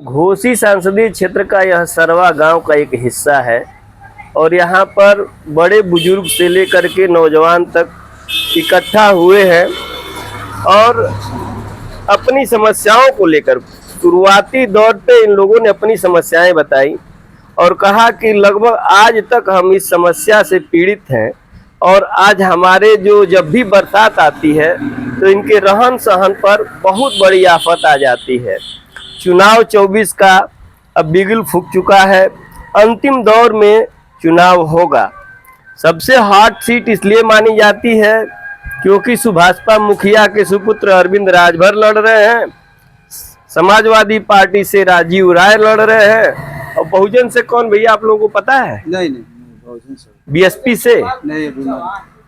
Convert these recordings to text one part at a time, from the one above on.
घोसी संसदीय क्षेत्र का यह सरवा गांव का एक हिस्सा है और यहाँ पर बड़े बुजुर्ग से लेकर के नौजवान तक इकट्ठा हुए हैं और अपनी समस्याओं को लेकर शुरुआती दौर पे इन लोगों ने अपनी समस्याएं बताई और कहा कि लगभग आज तक हम इस समस्या से पीड़ित हैं और आज हमारे जो जब भी बरसात आती है तो इनके रहन सहन पर बहुत बड़ी आफत आ जाती है। चुनाव 24 का अब बिगुल फूंक चुका है, अंतिम दौर में चुनाव होगा। सबसे हॉट सीट इसलिए मानी जाती है क्योंकि सुभाषपा मुखिया के सुपुत्र अरविंद राजभर लड़ रहे हैं, समाजवादी पार्टी से राजीव राय लड़ रहे हैं और बहुजन से कौन भैया आप लोगों को पता है? नहीं बहुजन से। बीएसपी से नहीं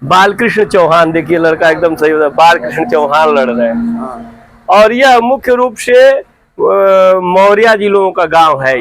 बालकृष्ण चौहान, देखिए लड़का एकदम सही होता है, बालकृष्ण चौहान लड़ रहे हैं। हाँ। और यह मुख्य रूप से मौर्या जिलों का गांव है।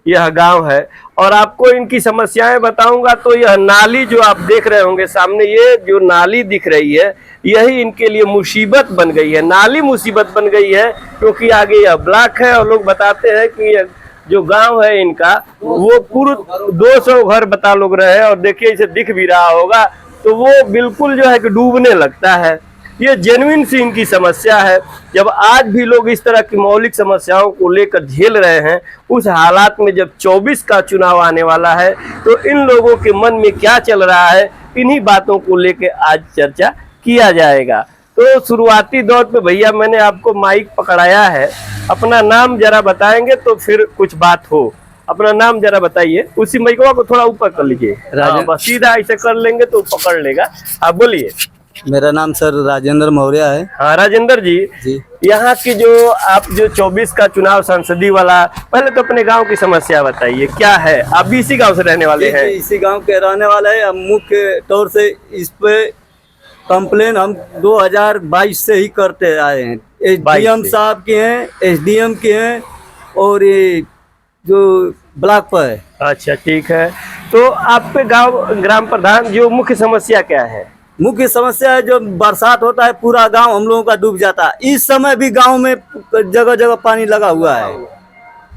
यह गांव है और आपको इनकी समस्याएं बताऊंगा। तो यह नाली जो आप देख रहे होंगे सामने, ये जो नाली दिख रही है यही इनके लिए मुसीबत बन गई है। नाली मुसीबत बन गई है क्योंकि आगे यह ब्लॉक है और लोग बताते हैं कि जो गांव है इनका वो पूरे 200 घर बता लोग रहे हैं और देखिए इसे दिख भी रहा होगा तो वो बिल्कुल जो है कि डूबने लगता है। ये जेन्युइन सी इनकी समस्या है। जब आज भी लोग इस तरह की मौलिक समस्याओं को लेकर झेल रहे हैं, उस हालात में जब 24 का चुनाव आने वाला है तो इन लोगों के मन में क्या चल रहा है, इन्हीं बातों को लेकर आज चर्चा किया जाएगा। तो शुरुआती दौर पे भैया मैंने आपको माइक पकड़ाया है, अपना नाम जरा बताएंगे तो फिर कुछ बात हो। अपना नाम जरा बताइए, उसी माइकवा को थोड़ा ऊपर कर लीजिए, सीधा ऐसे कर लेंगे तो पकड़ लेगा। आप बोलिए। मेरा नाम सर राजेंद्र मौर्य है। हाँ राजेंद्र जी, यहाँ की जो आप जो 24 का चुनाव संसदीय वाला, पहले तो अपने गांव की समस्या बताइए क्या है। आप भी इसी गांव से रहने वाले हैं? इसी गांव के रहने वाले हैं। हम मुख्य तौर से इस पे कंप्लेन हम 2022 से ही करते आए हैं। एसडीएम साहब के हैं, एसडीएम के हैं और ये जो ब्लॉक पर है। अच्छा ठीक है। तो आपके गांव ग्राम प्रधान जो मुख्य समस्या क्या है? मुख्य समस्या है जो बरसात होता है पूरा गांव हम लोगों का डूब जाता है। इस समय भी गांव में जगह जगह पानी लगा हुआ है।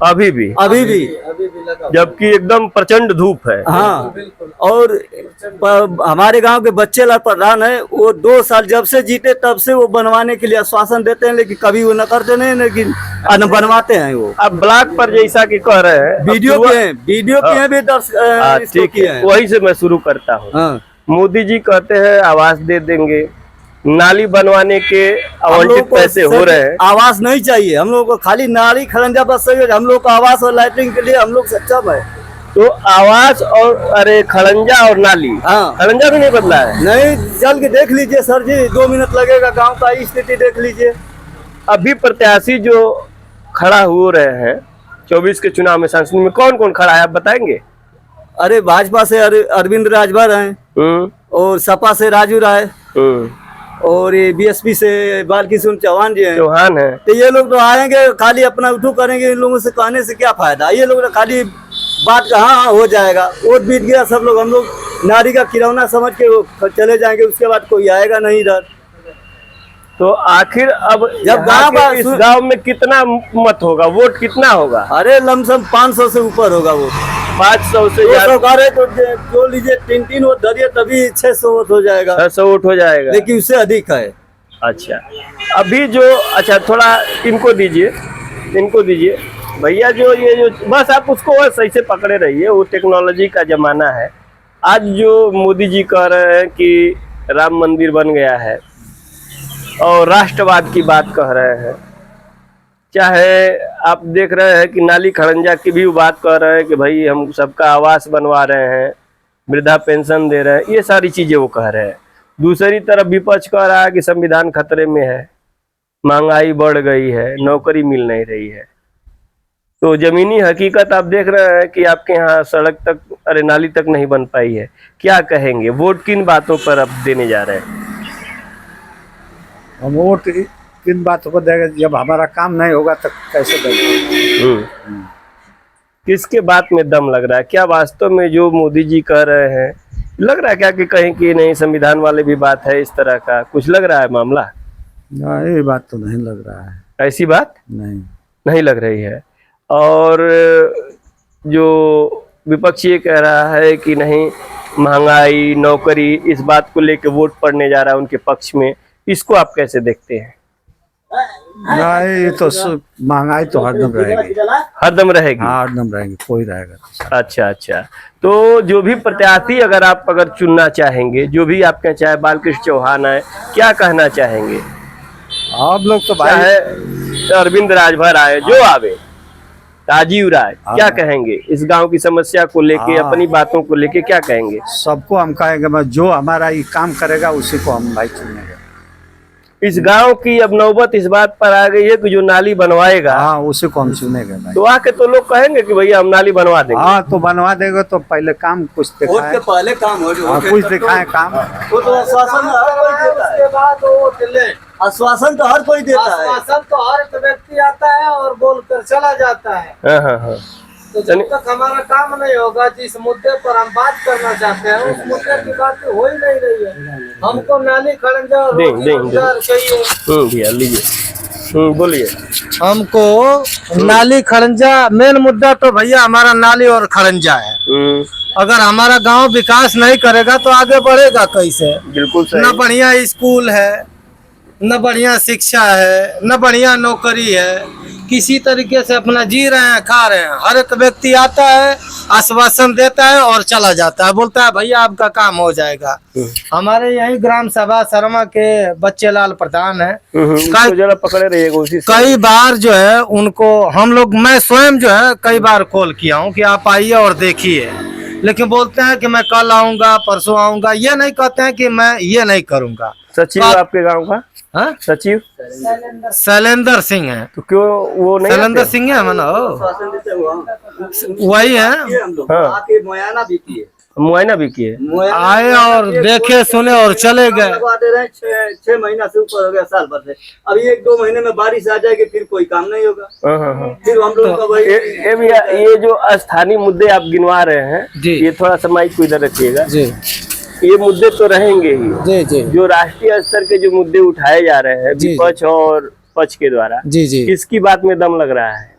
अभी भी लगा, जबकि एकदम प्रचंड धूप है। हाँ। और हमारे गांव के बच्चे प्रधान है, वो 2 साल जब से जीते तब से वो बनवाने के लिए आश्वासन देते हैं लेकिन कभी वो न करते नहीं, लेकिन बनवाते हैं वो। अब ब्लॉक पर जैसा कि कह रहे हैं वीडियो के हैं भी दर्श, ठीक है, वही से मैं शुरू करता हूँ। मोदी जी कहते हैं आवास दे देंगे, नाली बनवाने के आवंटित पैसे हो रहे हैं। आवास नहीं चाहिए हम लोग को, खाली नाली खड़ंजा बस सही है। हम लोग को आवास और लाइटिंग के लिए हम लोग सक्षम है। तो आवास और अरे खड़ंजा और नाली, हाँ खड़ंजा भी नहीं बदला है। नहीं, चल के देख लीजिए सर जी, 2 मिनट लगेगा। गांव का स्थिति देख लीजिए। अभी प्रत्याशी जो खड़ा हो रहे हैं 24 के चुनाव में संसद में, कौन कौन खड़ा है आप बताएंगे? अरे भाजपा से अरविंद राजभर हैं और सपा से राजू राय और ये बीएसपी से बालकृष्ण चौहान जी हैं। चौहान है। तो ये लोग तो आएंगे खाली अपना उठू करेंगे। इन लोगों से कहने से क्या फायदा? ये लोग खाली बात का हाँ हो जाएगा, वोट बीत गया सब लोग, हम लोग नारी का खिलौना समझ के चले जाएंगे। उसके बाद कोई आएगा नहीं इधर। तो आखिर अब जब इस गांव में कितना मत होगा, वोट कितना होगा? अरे लमसम 500 से ऊपर होगा वोट। 500 से सरकार तो जो लीजिए 3 वोट धरिए तभी 600 वोट हो जाएगा। 600 वोट हो जाएगा, लेकिन उससे अधिक है। अच्छा अभी जो, अच्छा थोड़ा इनको दीजिए भैया। जो ये जो बस आप उसको सही से पकड़े रहिए, वो टेक्नोलॉजी का जमाना है। आज जो मोदी जी कह रहे हैं कि राम मंदिर बन गया है और राष्ट्रवाद की बात कह रहे हैं, चाहे आप देख रहे हैं कि नाली खड़ंजा की भी बात कर रहे हैं कि भाई हम सबका आवास बनवा रहे हैं, वृद्धा पेंशन दे रहे हैं, ये सारी चीजें वो कह रहे हैं। दूसरी तरफ विपक्ष कह रहा है कि संविधान खतरे में है, महंगाई बढ़ गई है, नौकरी मिल नहीं रही है। तो जमीनी हकीकत आप देख रहे हैं कि आपके यहाँ सड़क तक, अरे नाली तक नहीं बन पाई है। क्या कहेंगे, वोट किन बातों पर अब देने जा रहे हैं? हम वोट किन बातों पर देंगे? जब हमारा काम नहीं होगा तो कैसे देंगे? किसके बात में दम लग रहा है? क्या वास्तव में जो मोदी जी कह रहे हैं लग रहा है क्या कि कहीं कि नहीं संविधान वाले भी बात है, इस तरह का कुछ लग रहा है मामला? ये बात तो नहीं लग रहा है। ऐसी बात नहीं लग रही है। और जो विपक्ष ये कह रहा है कि नहीं महंगाई नौकरी, इस बात को लेकर वोट पड़ने जा रहा है उनके पक्ष में, इसको आप कैसे देखते हैं? नहीं, ये तो महंगाई तो हरदम रहेगी। हरदम रहेगी? हाँ, हरदम रहेगी, कोई रहेगा। अच्छा अच्छा, तो जो भी प्रत्याशी अगर चुनना चाहेंगे, जो भी आपके चाहे बालकृष्ण चौहान आए, क्या कहना चाहेंगे? आप लोग तो भाई चाहे अरविंद राजभर आए, जो आवे, राजीव राय, क्या कहेंगे इस गांव की समस्या को लेके, अपनी बातों को लेके क्या कहेंगे? सबको हम कहेंगे, मैं जो हमारा ये काम करेगा उसी को हम भाई चुनेंगे। इस गांव की अब नौबत इस बात पर आ गई है कि जो नाली बनवाएगा, हाँ, उसी को हम चुनेंगे भाई। तो आके तो लोग कहेंगे कि भैया हम नाली बनवा देंगे। हाँ, तो बनवा देंगे, तो पहले काम कुछ दिखाए। के पहले काम हो हाँ, कुछ दिखाए काम। वो तो आश्वासन हर कोई देता है, उसके बाद वो दिले आश्वासन तो हर कोई देता है। आश्वासन तो हर एक व्यक्ति आता है और बोलकर चला जाता है। हाँ हाँ हाँ, तो जब तक हमारा काम नहीं होगा, जिस मुद्दे पर हम बात करना चाहते हैं उस मुद्दे की बात हो ही नहीं रही है। हमको नाली खड़ंजा और रोजगार चाहिए। भैया लीजिए, बोलिए। हमको नाली खड़ंजा, मेन मुद्दा तो भैया हमारा नाली और खड़ंजा है। अगर हमारा गांव विकास नहीं करेगा तो आगे बढ़ेगा कैसे? बिल्कुल सही। न बढ़िया स्कूल है, न बढ़िया शिक्षा है, न बढ़िया नौकरी है। किसी तरीके से अपना जी रहे हैं, खा रहे हैं। हर एक व्यक्ति आता है, आश्वासन देता है और चला जाता है, बोलता है भैया आपका काम हो जाएगा। हमारे यही ग्राम सभा शर्मा के बच्चे लाल प्रधान है, जरा पकड़े रहिएगा उसी से। कई बार जो है उनको हम लोग, मैं स्वयं जो है कई बार कॉल किया हूँ कि आप आइए और देखिए, लेकिन बोलते हैं कि मैं कल आऊंगा, परसों आऊंगा। ये नहीं कहते हैं कि मैं ये नहीं करूंगा। सचिव आपके गांव का? हाँ? सचिव शैलेंद्र सिंह है। तो क्यों वो नहीं? शैलेंद्र सिंह है मनो, वही है। हाँ, मुआयना भी किए, मुआयना भी किए, आए और देखे सुने और चले गए। लगवा दे रहे हैं। 6 महीना से ऊपर हो गया, साल भर से। अभी 1-2 महीने में बारिश आ जाएगी, फिर कोई काम नहीं होगा। फिर हम लोग का वही ये जो स्थानीय मुद्दे आप गिनवा रहे हैं, ये थोड़ा सा माइक को इधर रखिएगा। ये मुद्दे तो रहेंगे ही। जी जी। जो राष्ट्रीय स्तर के जो मुद्दे उठाए जा रहे हैं विपक्ष और पक्ष के द्वारा, जी जी, किसकी बात में दम लग रहा है?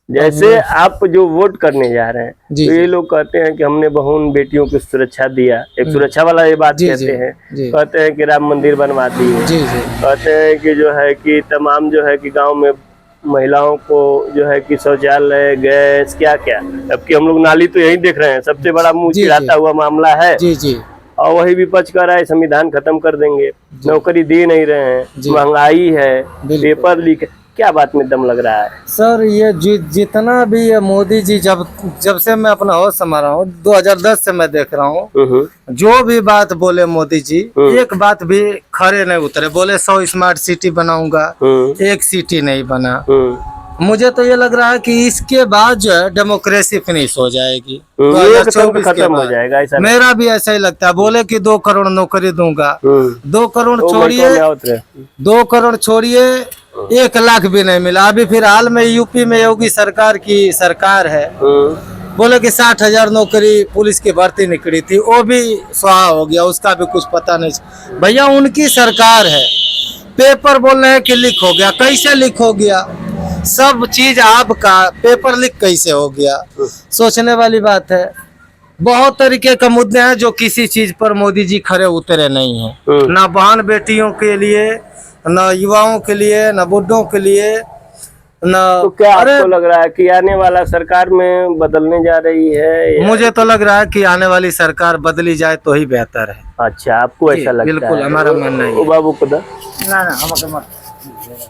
जैसे आप जो वोट करने जा रहे हैं, तो ये लोग कहते हैं कि हमने बहन बेटियों की सुरक्षा दिया, एक सुरक्षा वाला ये बात कहते हैं। कहते हैं कि राम मंदिर बनवा दिए। कहते हैं कि जो है कि तमाम जो है कि गांव में महिलाओं को जो है कि शौचालय, गैस, क्या क्या, जबकि हम लोग नाली तो यही देख रहे हैं। सबसे बड़ा मुंह चिढ़ाता हुआ मामला है। जी जी। और वही विपक्ष कर रहा है संविधान खत्म कर देंगे, नौकरी दे नहीं रहे हैं, महंगाई है, पेपर लीक, क्या बात में दम लग रहा है? सर ये जितना भी ये मोदी जी जब से मैं अपना होश संभाल रहा हूँ, 2010 से मैं देख रहा हूँ, जो भी बात बोले मोदी जी, एक बात भी खरे नहीं उतरे। बोले 100 स्मार्ट सिटी बनाऊंगा, एक सिटी नहीं बना। मुझे तो ये लग रहा है कि इसके बाद जो है डेमोक्रेसी फिनिश हो जाएगी, 2024 खत्म हो जाएगा। ऐसा मेरा भी ऐसा ही लगता है। बोले कि 2 करोड़ नौकरी दूंगा, 2 करोड़ छोड़िए, 2 करोड़ छोड़िए, 1 लाख भी नहीं मिला। अभी फिलहाल में यूपी में योगी सरकार की सरकार है, बोले कि 60,000 नौकरी पुलिस की भर्ती निकली थी, वो भी स्वाहा हो गया, उसका भी कुछ पता नहीं। भैया उनकी सरकार है, पेपर बोल रहे हैं कि लीक हो गया। कैसे लीक हो गया? सब चीज आपका, पेपर लीक कैसे हो गया? सोचने वाली बात है। बहुत तरीके के मुद्दे हैं जो किसी चीज पर मोदी जी खड़े उतरे नहीं हैं। ना बहन बेटियों के लिए, न युवाओं के लिए, न बुढ़ों के लिए, न। तो क्या आपको लग रहा है कि आने वाला सरकार में बदलने जा रही है? मुझे तो लग रहा है कि आने वाली सरकार बदली जाए तो ही बेहतर है। अच्छा, आपको ऐसा लगता है? बिल्कुल, हमारा मानना है। बाबू खुदा ना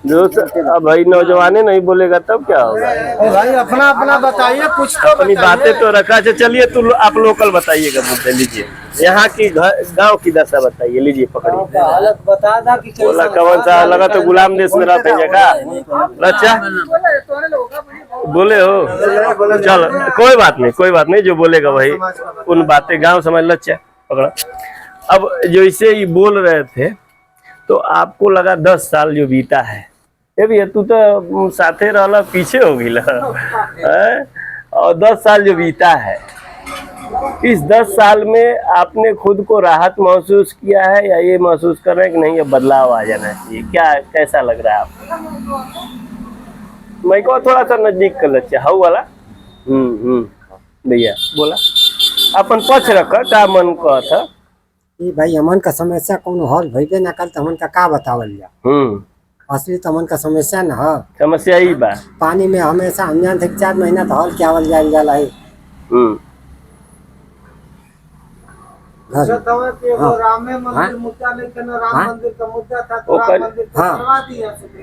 जो अब भाई नौजवाने नहीं बोलेगा तब क्या होगा? भाई अपना अपना बताइए, कुछ तो अपनी बातें तो रखा। चलिए तो आप लोकल बताइएगा, मुद्दे लीजिए, यहाँ की गांव की दशा बताइए, लीजिए पकड़िए। हालत बता दा कि बोला कौन सा लगा तो गुलाम देश में रहते हैं का? अच्छा बोले हो, चल कोई बात नहीं, कोई बात नहीं, जो बोलेगा वही उन बातें गांव समझ लच्छा पकड़ा। अब जो इसे ही बोल रहे थे, तो आपको लगा 10 साल जो बीता है, ये भी तू तो साथे रहला पीछे हो गई और 10 साल जो बीता है, इस 10 साल में आपने खुद को राहत महसूस किया है या ये महसूस कर रहे हैं कि नहीं अब बदलाव आ जाना चाहिए? क्या कैसा लग रहा है आपको? मैं को थोड़ा सा नजदीक कर लच्छा हाउ वाला भैया बोला अपन पक्ष रख का मन को था ये भाई हमन का समस्या कोनो हल भइबे ना कल त हमन का बतावल जा। असली तो हमन का समस्या न ह समस्या ही बा पानी में हमेशा हम जान थे 4 महीना तो हल क्या जाए जाला है।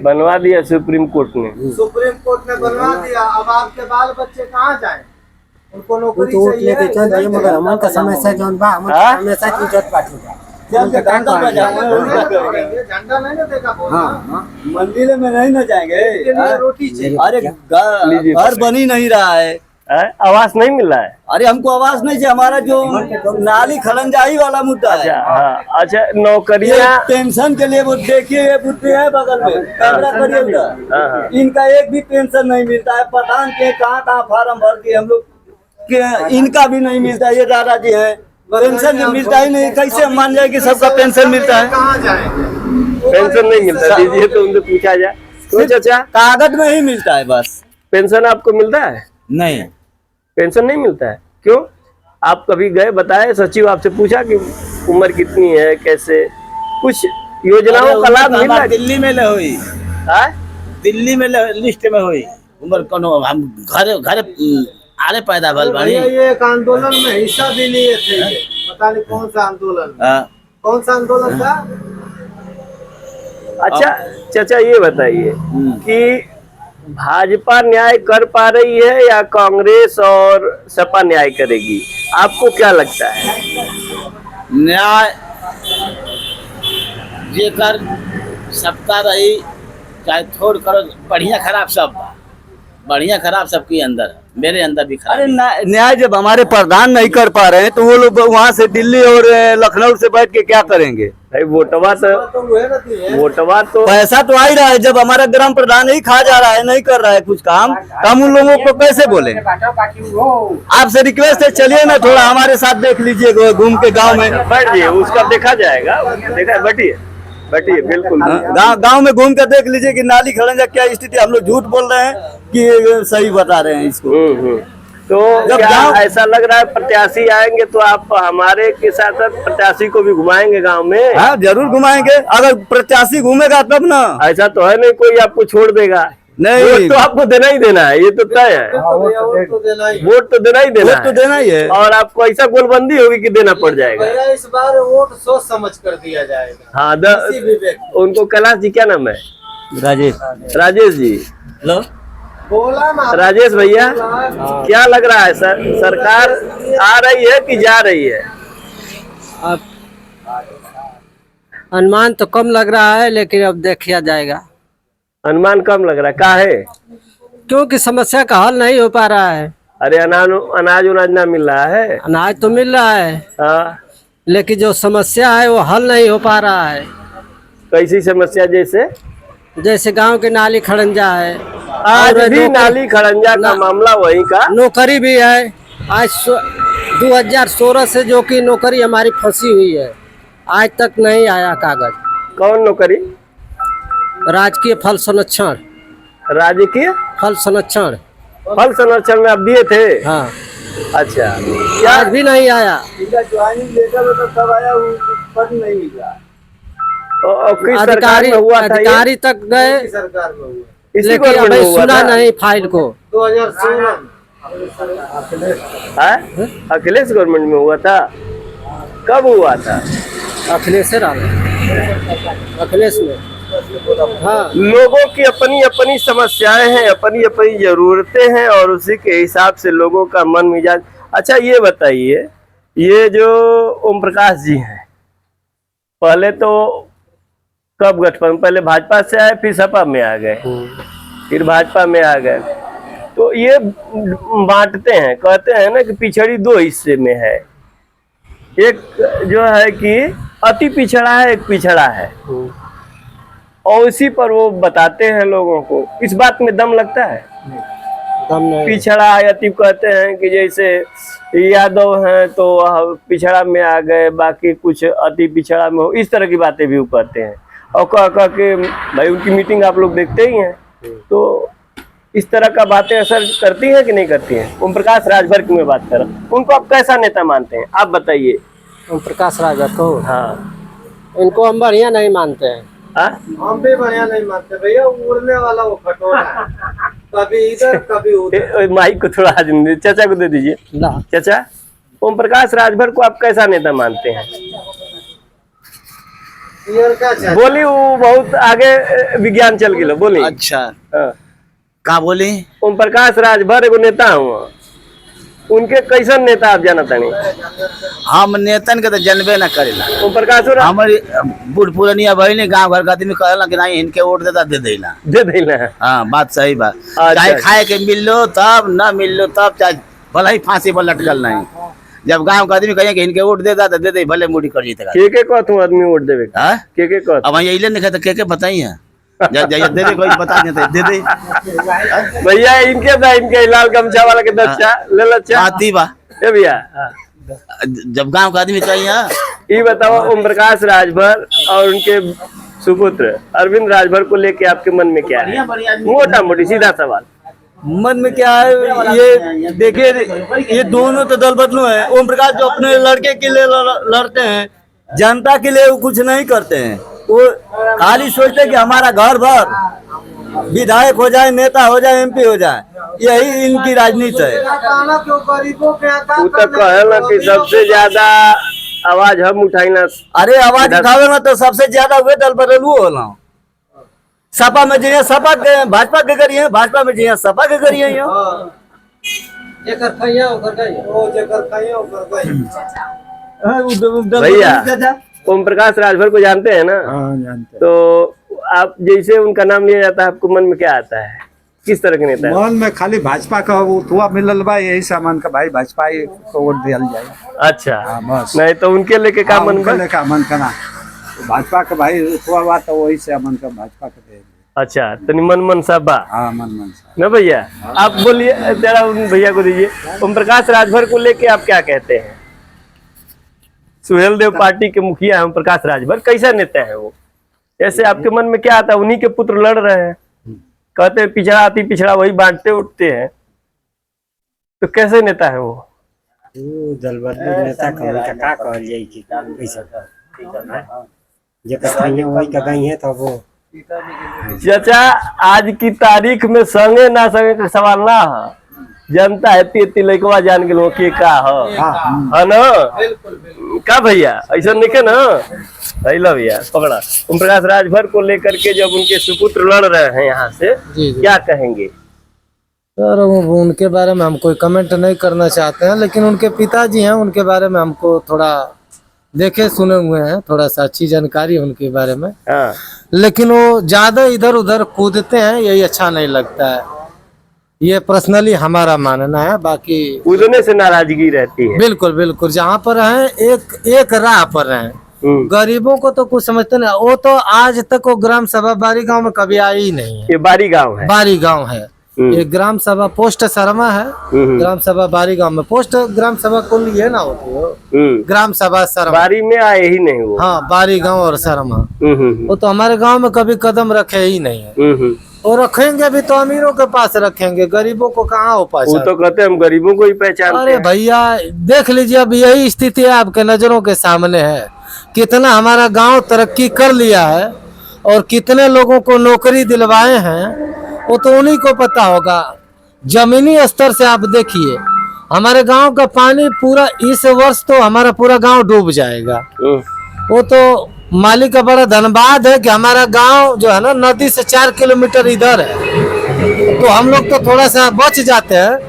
बनवा दिया सुप्रीम कोर्ट ने बनवा दिया। अब आपके बाल बच्चे कहाँ जाए, उनको नौकरी तो चाहिए। लेके चल जाइए मगर हमन का समस्या जौन बा हमन का समस्या की इज्जत बाटेगा। झंडा नहीं ना देगा मंदिर में नहीं ना जाएंगे। रोटी चाहिए। अरे घर बन ही नहीं रहा है, आवास नहीं मिल रहा है। अरे हमको आवाज नहीं चाहिए, हमारा जो नाली खलंजाई वाला मुद्दा है। अच्छा नौकरियां पेंशन के लिए वो देखिए ये बुद्धि है बगल में कैमरा करिए उधर, इनका एक भी पेंशन नहीं मिलता है। प्रधान के कहाँ फार्म भर दिए हम लोग के, इनका भी नहीं मिलता है। ये दादाजी है पेंशन भी मिलता ही नहीं, कैसे हम मान जाए कि सबका पेंशन मिलता है। कहाँ जाएंगे, पेंशन नहीं मिलता, दीजिए तो उनसे पूछा जाए। तो चाचा कागज में ही मिलता है बस, पेंशन आपको मिलता है? नहीं पेंशन नहीं मिलता है, क्यों? आप कभी गए बताए, सचिव आपसे पूछा कि उम्र कितनी है, कैसे कुछ योजनाओं का लाभ मिल रहा है? दिल्ली में ले हुई, दिल्ली में लिस्ट में हुई उम्र कोनो हम घर घर आरे पैदा भल बानी। ये एक आंदोलन में हिस्सा भी लिए थे, पता नहीं कौन सा आंदोलन, कौन सा आंदोलन था। अच्छा चाचा ये बताइए कि भाजपा न्याय कर पा रही है या कांग्रेस और सपा न्याय करेगी, आपको क्या लगता है? न्याय जे कर सबका रही, चाहे थोड़ करो, बढ़िया खराब सब, बढ़िया खराब सबके अंदर है, मेरे अंदर भी खराब। अरे न्याय जब हमारे प्रधान नहीं कर पा रहे हैं तो वो लोग वहाँ से दिल्ली और लखनऊ से बैठ के क्या करेंगे? भाई वोटवा तो पैसा तो आ ही रहा है, जब हमारा ग्राम प्रधान ही खा जा रहा है, नहीं कर रहा है कुछ काम, तो हम उन लोगों को कैसे बोले? आपसे रिक्वेस्ट है चलिए ना थोड़ा हमारे साथ देख लीजिए घूम के गाँव में। बैठिए, उसका देखा जाएगा, देखा बैठिए बैठिए बिल्कुल गांव में घूम कर देख लीजिए कि नाली खड़ंजा क्या स्थिति। हम लोग झूठ बोल रहे हैं कि सही बता रहे हैं इसको। तो क्या ऐसा लग रहा है प्रत्याशी आएंगे तो आप हमारे के साथ साथ प्रत्याशी को भी घुमाएंगे गांव में? हाँ जरूर घुमाएंगे, अगर प्रत्याशी घूमेगा तब ना। ऐसा तो है नहीं कोई आपको छोड़ देगा, नहीं वोट तो आपको देना ही देना है, ये तो तय है। वोट तो देना ही, वोट तो देना ही देना वोट तो देना ही है। और आपको ऐसा गोलबंदी होगी कि देना पड़ जाएगा। इस बार वोट सोच समझ कर दिया जाएगा। हाँ उनको कैलाश जी क्या नाम है? राजेश जी। हेलो बोला ना राजेश भैया, क्या लग रहा है सर, सरकार आ रही है कि जा रही है? अब अनुमान तो कम लग रहा है, लेकिन अब देखा जाएगा। अनुमान कम लग रहा है, क्या है? क्योंकि समस्या का हल नहीं हो पा रहा है। अरे अनाज ना मिल रहा है। अनाज तो मिल रहा है, हाँ लेकिन जो समस्या है वो हल नहीं हो पा रहा है। कैसी समस्या? जैसे गांव के नाली खड़ंजा है, आज भी नाली खड़ंजा का मामला वही का। नौकरी भी है, आज 2016 से जो कि नौकरी हमारी फंसी हुई है, आज तक नहीं आया कागज। कौन नौकरी? राजकीय फल संरक्षण। राजकीय फल संरक्षण, फल संरक्षण में आप दिए थे? हाँ। अच्छा, आज भी नहीं आया। ज्वाइनिंग लेटर तो सब आया, पद नहीं मिला। किस सरकार में हुआ था? अधिकारी तक गए, सरकार में हुआ, लेकिन अभी सुना नहीं फाइल को। 2016 अखिलेश गवर्नमेंट में हुआ था। कब हुआ था? अखिलेश में। हाँ। लोगों की अपनी अपनी समस्याएं हैं, अपनी अपनी जरूरतें हैं, और उसी के हिसाब से लोगों का मन मिजाज। अच्छा ये बताइए, ये जो ओम प्रकाश जी हैं, पहले तो कब गठबंधन, पहले भाजपा से आए, फिर सपा में आ गए, फिर भाजपा में आ गए, तो ये बांटते हैं, कहते हैं ना कि पिछड़ी दो हिस्से में है, एक जो है कि अति पिछड़ा है, एक पिछड़ा है, और उसी पर वो बताते हैं लोगों को। इस बात में दम लगता है? दम नहीं। पिछड़ा अति कहते हैं कि जैसे यादव हैं तो पिछड़ा में आ गए, बाकी कुछ अति पिछड़ा में हो, इस तरह की बातें भी वो कहते हैं। और कह के भाई उनकी मीटिंग आप लोग देखते ही हैं, तो इस तरह का बातें असर करती हैं कि नहीं करती हैं? ओम प्रकाश राजभर की मैं बात कर रहा हूँ, उनको आप कैसा नेता मानते हैं, आप बताइए। ओम प्रकाश राजभर को, हाँ इनको हम बढ़िया नहीं मानते हैं। हाँ? हम भी बढ़िया नहीं मानते भैया, उड़ने वाला वो खटोला है, कभी इधर कभी उधर। माइक को थोड़ा चाचा को दे दीजिए। चाचा, ओम प्रकाश राजभर को आप कैसा नेता मानते हैं? ईयर का चाचा। बोली वो बहुत आगे विज्ञान चल गया, बोली। अच्छा हाँ। का बोली? ओम प्रकाश राजभर एगो नेता हुआ, उनके कैसन नेता आप जानता नहीं? हम नेतन के तो जनबे न करेला। ओम प्रकाश हमारी बूढ़ पुरानिया भाई ने गाँव घर का आदमी कहला कि नहीं इनके वोट देता दे देना। दे देना है। हाँ बात सही बात। अच्छा। चाहे खाए के मिल लो तब, न मिल लो तब, चाहे भला ही फांसी पर लटकल नहीं। जब गाँव का आदमी कहे कि इनके वोट देता तो दे दे, भले मुड़ी कर जीतेगा। के कहतू आदमी वोट देवे का? हाँ? के कहत? अब यही नहीं कहते के बताइए, दे दे कोई बता देते दे दे। भैया इनके था, इनके लाल गमछा वाला के दच्चा ले लच्चा आती बा ए भैया। जब गांव का आदमी चाहिए। ये बताओ, ओम प्रकाश राजभर और उनके सुपुत्र अरविंद राजभर को लेके आपके मन में क्या है? मोटा मोटी सीधा सवाल। मन में क्या है, ये देखिए ये दोनों तो दल बदलू है। ओम प्रकाश जो अपने लड़के के लिए लड़ते हैं, जनता के लिए वो कुछ नहीं करते हैं। वो खाली सोचते हैं कि हमारा घर भर विधायक हो जाए, नेता हो जाए, MP हो जाए, यही इनकी राजनीति है। कहना क्यों गरीबों के यहाँ वो तो कहला कि सबसे ज्यादा आवाज हम उठाई ना। अरे आवाज उठावे में तो सबसे ज्यादा हुए दल बदलू होला। सपा में जी सपा के, भाजपा के करिए, भाजपा में जी सपा के करिए। जेकर खैया ओकर गई। वो जेकर खाइए ओकर गई। भैया ओम प्रकाश राजभर को जानते हैं ना? हाँ जानते हैं। तो आप जैसे उनका नाम लिया जाता है, आपको मन में क्या आता है? किस तरह के नेता है? मन में खाली भाजपा का हुआ मिलल बा, यही सामान का भाई भाजपा को वोट दिया जाएगा। अच्छा हाँ, बस। नहीं तो उनके लेके का मन में? का मन करना भाजपा का भाई हुआ बात तो वही से मन का भाजपा का दे। अच्छा तो मन सब बा। हाँ मन ना भैया आप बोलिए, जरा उन भैया को दीजिए। ओम प्रकाश राजभर को लेके आप क्या कहते हैं? सुहेल देव पार्टी के मुखिया है ओम प्रकाश राजभर, कैसा नेता है वो? ऐसे आपके मन में क्या आता है? उन्हीं के पुत्र लड़ रहे हैं, कहते हैं पिछड़ा अति पिछड़ा वही बांटते उठते हैं, तो कैसे नेता है वो? दल बदलू नेता का कहल जाई कि कैसे जेकर कहीं वही का गई है तो वो। चाचा आज की तारीख में संगे ना संगे का सवाल ना है, जनता है ते लइकवा जान गेलो के का है ना? का भैया ऐसा नहीं के ना? लो भैया पकड़ा। ओम प्रकाश राजभर को लेकर के जब उनके सुपुत्र लड़ रहे हैं यहाँ से, क्या कहेंगे? सर उनके बारे में हम कोई कमेंट नहीं करना चाहते हैं, लेकिन उनके पिताजी हैं, उनके बारे में हमको थोड़ा देखे सुने हुए हैं, थोड़ा सा अच्छी जानकारी है उनके बारे में। हाँ। लेकिन वो ज्यादा इधर उधर कूदते हैं, यही अच्छा नहीं लगता है। ये पर्सनली हमारा मानना है, बाकी कूदने से नाराजगी रहती है। बिल्कुल बिल्कुल, जहाँ पर हैं एक राह पर हैं। गरीबों को तो कुछ समझते नहीं। वो तो आज तक वो ग्राम सभा बारी गांव में कभी आई ही नहीं है। ये बारी गांव है? बारी गांव है ये। ग्राम सभा पोस्ट शर्मा है, ग्राम सभा बारी गांव में। पोस्ट ग्राम सभा कुल ये ना होती हो, ग्राम सभा शर्मा। बारी में आए ही नहीं वो? हाँ बारी गांव और शर्मा। वो तो हमारे गांव में कभी कदम रखे ही नहीं है। और रखेंगे भी तो अमीरों के पास रखेंगे, गरीबों को कहाँ हो पाए? वो तो कहते हैं हम गरीबों को ही पहचानते हैं। अरे भैया देख लीजिए, अब यही स्थिति है आपके नजरों के सामने है। कितना हमारा गांव तरक्की कर लिया है और कितने लोगों को नौकरी दिलवाए हैं, वो तो उन्हीं को पता होगा। जमीनी स्तर से आप देखिए, हमारे गांव का पानी पूरा इस वर्ष तो हमारा पूरा गांव डूब जाएगा। वो तो मालिक का बड़ा धन्यवाद है कि हमारा गांव जो है ना नदी से 4 किलोमीटर इधर है, तो हम लोग तो थोड़ा सा बच जाते हैं।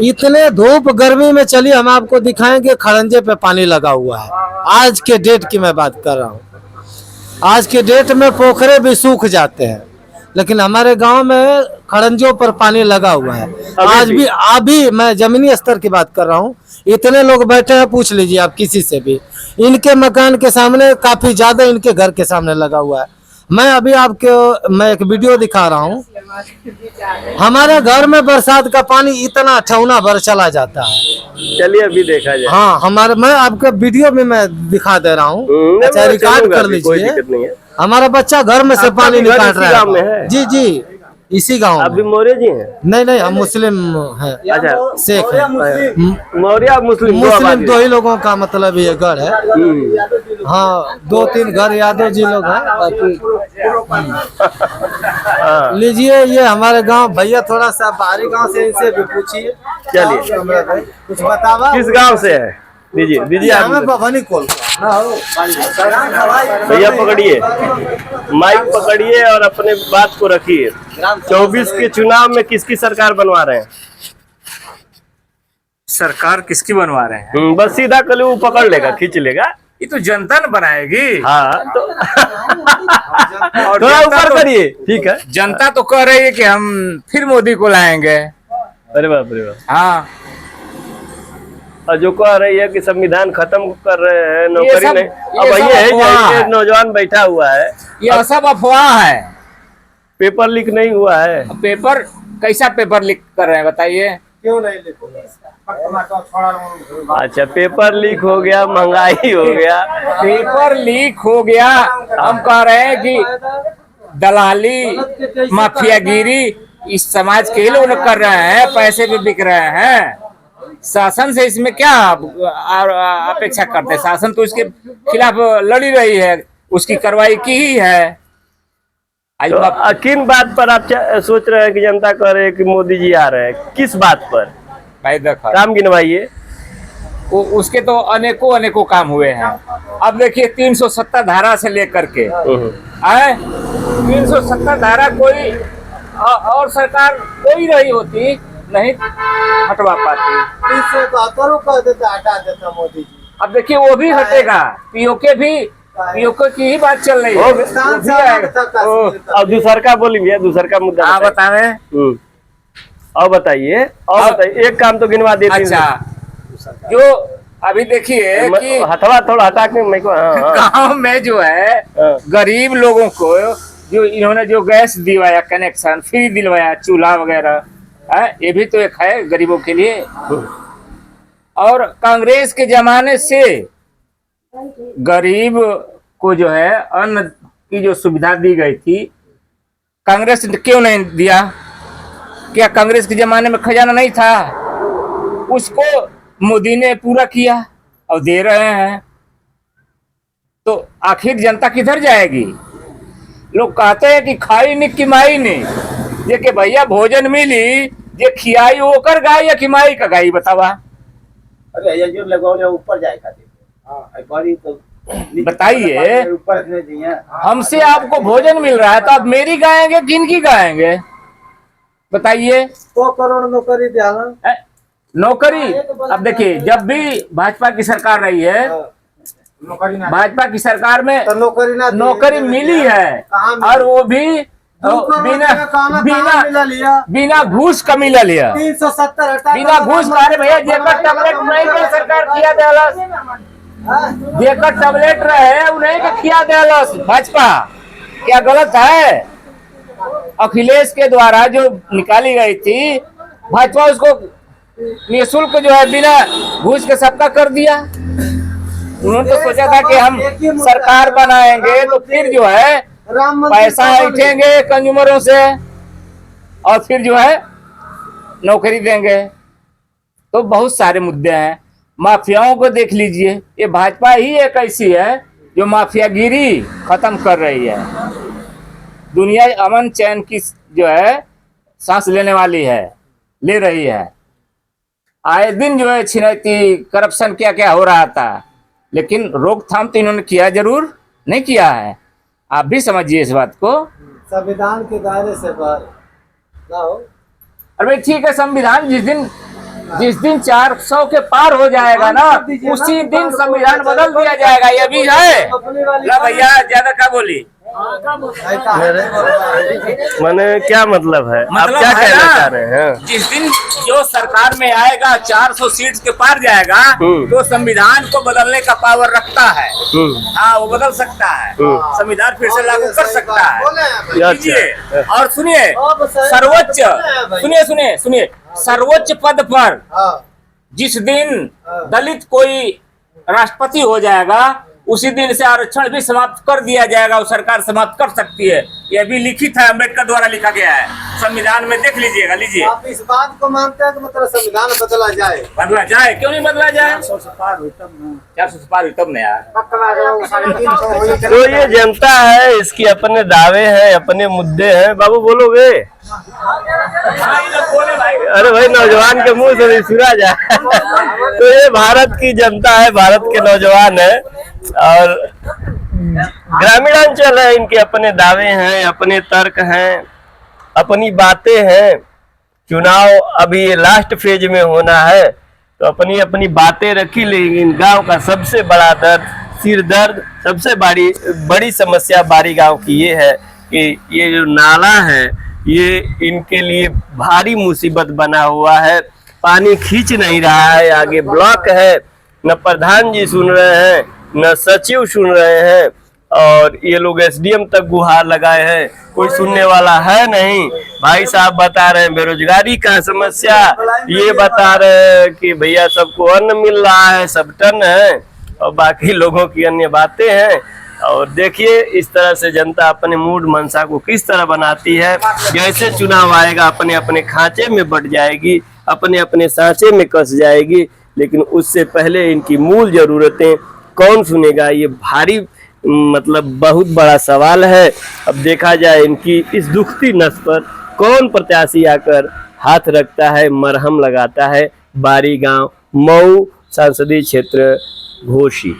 इतने धूप गर्मी में चलिए हम आपको दिखाएंगे, खड़ंजे पे पानी लगा हुआ है। आज के डेट की मैं बात कर रहा हूँ, आज के डेट में पोखरे भी सूख जाते हैं, लेकिन हमारे गांव में खड़ंजों पर पानी लगा हुआ है आज भी। अभी मैं जमीनी स्तर की बात कर रहा हूँ, इतने लोग बैठे हैं, पूछ लीजिए आप किसी से भी। इनके मकान के सामने काफी ज्यादा इनके घर के सामने लगा हुआ है। मैं अभी आपको मैं एक वीडियो दिखा रहा हूँ, हमारे घर में बरसात का पानी इतना ठौना भर चला जाता है। चलिए अभी देखा जाए। हाँ हमारे, मैं आपको वीडियो में मैं दिखा दे रहा हूँ, अच्छा रिकॉर्ड कर लीजिए। हमारा बच्चा घर में से पानी निकाल रहा है। जी जी इसी गांव आप भी में। मौर्य जी हैं? नहीं नहीं, हम मुस्लिम हैं। अच्छा, शेख है, मौर्य मुस्लिम दो मुस्लिम आबादी दो ही लोगों का मतलब ये गढ़ है। हाँ, 2-3 घर यादव जी लोग हैं, बाकी हाँ, लीजिए। ये हमारे गांव भैया थोड़ा सा बाहरी गांव से, इनसे भी पूछिए। चलिए। कुछ बतावा। किस गांव से है? दीजिए दीजिए आप। हमें भवानी कोल भैया पकड़िए, माइक पकड़िए और अपने बात को रखिए। 24 के चुनाव में किसकी सरकार बनवा रहे हैं? सरकार किसकी बनवा रहे हैं? बस सीधा कल वो पकड़ लेगा, खींच लेगा। ये तो जनता न बनाएगी। हाँ तो और थोड़ा जनता ऊपर तो- करिए, ठीक है। जनता तो कह रही है कि हम फिर मोदी को लाएंगे। अरे बाप रे बाप। हाँ, और जो कह रही है कि संविधान खत्म कर रहे हैं, नौकरी सब- नहीं। ये अब सब ये है अफवाह ये है। नौजवान बैठा हुआ है, ये सब अफवाह है। पेपर लीक नहीं हुआ है। पेपर कैसा पेपर लीक कर रहे हैं बताइए? क्यों नहीं लिखोगे? अच्छा, पेपर लीक हो गया, महंगाई हो गया। पेपर लीक हो गया। हम कह रहे हैं कि दलाली, माफियागिरी इस समाज के ही लोग कर रहे हैं, पैसे भी बिक रहे हैं। शासन से इसमें क्या अपेक्षा करते हैं? शासन तो इसके खिलाफ लड़ी रही है, उसकी कार्रवाई की ही है। आज तो किन बात पर आप सोच रहे हैं कि जनता कह रहे हैं कि मोदी जी आ रहे हैं? किस बात पर? भाई देखो, काम गिनवाइए। उसके तो अनेकों काम हुए हैं। अब देखिए 370 धारा से लेकर के आए 370 धारा कोई और सरकार कोई रही होती नहीं हटवा पाती। 372 कर देता, हटा देता मोदी जी। अब देखिए वो भी हटेगा। पीओके की ही बात चल रही है। पाकिस्तान से अलग था कश्मीर का। अब दूसर का बोली भैया, दूसर का मुद्दा हाँ बताइए। बतावे। और बताइए, और बताइए, एक काम तो गिनवा देते अच्छा, जो अभी देखिए कि हथवा थोड़ा हटा के मेरे को। हाँ, गांव में जो है हाँ। गरीब लोगों को जो इन्होंने जो गैस दिलवाया, कनेक्शन फ्री दिलवाया, चूल्हा वगैरह है, ये भी तो एक है गरीबों के लिए। और कांग्रेस के जमाने से गरीब को जो है अन्न की जो सुविधा दी गई थी, कांग्रेस ने क्यों नहीं दिया? क्या कांग्रेस के जमाने में खजाना नहीं था? उसको मोदी ने पूरा किया और दे रहे हैं। तो आखिर जनता किधर जाएगी? लोग कहते हैं कि खाई नहीं किमाई नहीं, ये कि भैया भोजन मिली, ये खियाई होकर गाय या किमाई का गाय बतावा? अरे ये जो लगाओ ऊपर जाएगा। बताइए, ऊपर नहीं दिए। हमसे आपको भोजन मिल रहा है तो आप मेरी गाएंगे किनकी गाएंगे? बताइए। 100 करोड़ नौकरी दिया। नौकरी, अब देखिए जब भी भाजपा की सरकार रही है, भाजपा की सरकार में तो नौकरी मिली है, और वो भी बिना घूस का मिला लिया। 370 हटा, बिना घूस का। अरे भैया जेकर टैबलेट नहीं के सरकार किया देलस, जेकर टैबलेट रहे उन्हें के खिया देलस भाजपा। क्या गलत है? अखिलेश के द्वारा जो निकाली गई थी भाजपा, उसको निःशुल्क जो है बिना घूस के सबका कर दिया। उन्होंने तो सोचा था कि हम सरकार बनाएंगे तो फिर जो है पैसा ऐंठेंगे कंज्यूमरों से और फिर जो है नौकरी देंगे। तो बहुत सारे मुद्दे हैं। माफियाओं को देख लीजिए, ये भाजपा ही एक ऐसी है जो माफियागिरी खत्म कर रही है। दुनिया अमन चैन की जो है सांस लेने वाली है, ले रही है। आए दिन जो है छिनैती, करप्शन क्या क्या हो रहा था, लेकिन रोकथाम तो इन्होंने किया जरूर नहीं किया है। आप भी समझिए इस बात को। संविधान के दायरे से बाहर ना हो। अरे भाई ठीक है, संविधान जिस दिन 400 के पार हो जाएगा ना, उसी दिन संविधान बदल दिया जाएगा। ये भी है ना भैया? ज्यादा क्या बोली? मैंने क्या मतलब है? आप क्या कहना चाह रहे हैं? जिस दिन जो सरकार में आएगा 400 सीट के पार जाएगा, तो संविधान को बदलने का पावर रखता है। हाँ, वो बदल सकता है, संविधान फिर से लागू कर सकता है। कीजिए। और सुनिए, सुनिए सर्वोच्च पद पर जिस दिन दलित कोई राष्ट्रपति हो जाएगा, उसी दिन से आरक्षण भी समाप्त कर दिया जाएगा और सरकार समाप्त कर सकती है। यह भी लिखित है, अम्बेडकर द्वारा लिखा गया है संविधान में, देख लीजिएगा। लीजिए, आप इस बात को मानते हैं कि मतलब संविधान बदला जाए? बदला जाए, क्यों नहीं बदला जाए? 400 से पार हुई तब नहीं यार। तो ये जनता है, इसकी अपने दावे हैं, अपने मुद्दे हैं। बाबू बोलोगे? अरे भाई, नौजवान के मुंह से भी सुना जाए। तो ये भारत की जनता है, भारत के नौजवान है और ग्रामीणांचल है, इनके अपने दावे हैं, अपने तर्क हैं, अपनी बातें हैं। चुनाव अभी ये लास्ट फेज में होना है, तो अपनी अपनी बातें रखी, लेकिन गांव का सबसे बड़ा दर्द, सिर दर्द, सबसे बड़ी समस्या बारी गांव की ये है कि ये जो नाला है ये इनके लिए भारी मुसीबत बना हुआ है। पानी खींच नहीं रहा है, आगे ब्लॉक है, न प्रधान जी सुन रहे हैं, न सचिव सुन रहे हैं, और ये लोग एसडीएम तक गुहार लगाए हैं, कोई सुनने वाला है नहीं। भाई साहब बता रहे हैं बेरोजगारी का समस्या, ये बता रहे हैं कि भैया सबको अन्न मिल रहा है, सब टन है, और बाकी लोगों की अन्य बातें हैं। और देखिए इस तरह से जनता अपने मूड मनसा को किस तरह बनाती है। जैसे चुनाव आएगा अपने अपने खांचे में बट जाएगी, अपने अपने सांचे में कस जाएगी, लेकिन उससे पहले इनकी मूल जरूरतें कौन सुनेगा, ये भारी मतलब बहुत बड़ा सवाल है। अब देखा जाए इनकी इस दुखती नस पर कौन प्रत्याशी आकर हाथ रखता है, मरहम लगाता है। बारी गांव, मऊ, संसदीय क्षेत्र, घोसी।